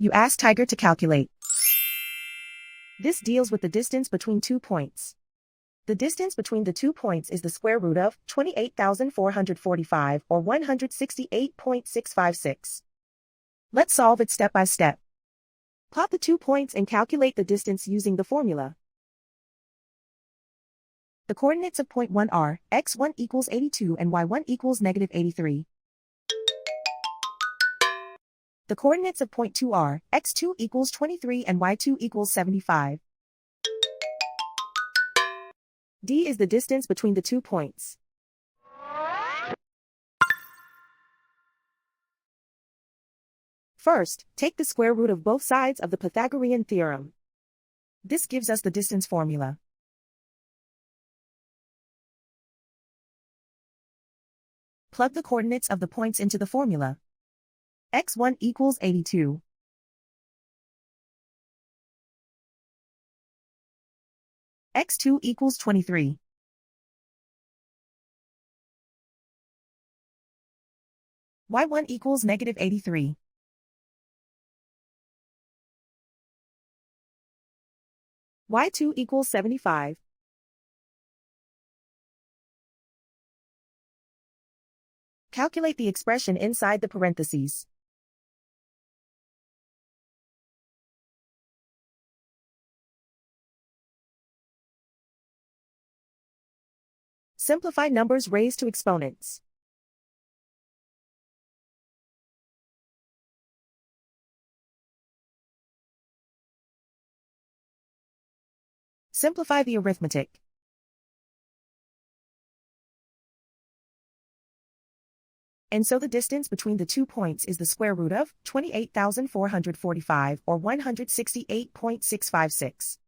You ask Tiger to calculate. This deals with the distance between 2 points. The distance between the 2 points is the square root of 28,445 or 168.656. Let's solve it step by step. Plot the 2 points and calculate the distance using the formula. The coordinates of point 1 are x1 equals 82 and y1 equals negative 83. The coordinates of point 2 are x2 equals 23 and y2 equals 75. D is the distance between the 2 points. First, take the square root of both sides of the Pythagorean theorem. This gives us the distance formula. Plug the coordinates of the points into the formula. x1 equals 82. x2 equals 23. y1 equals negative 83. y2 equals 75. Calculate the expression inside the parentheses. Simplify numbers raised to exponents. Simplify the arithmetic. And so the distance between the 2 points is the square root of 28,445 or 168.656.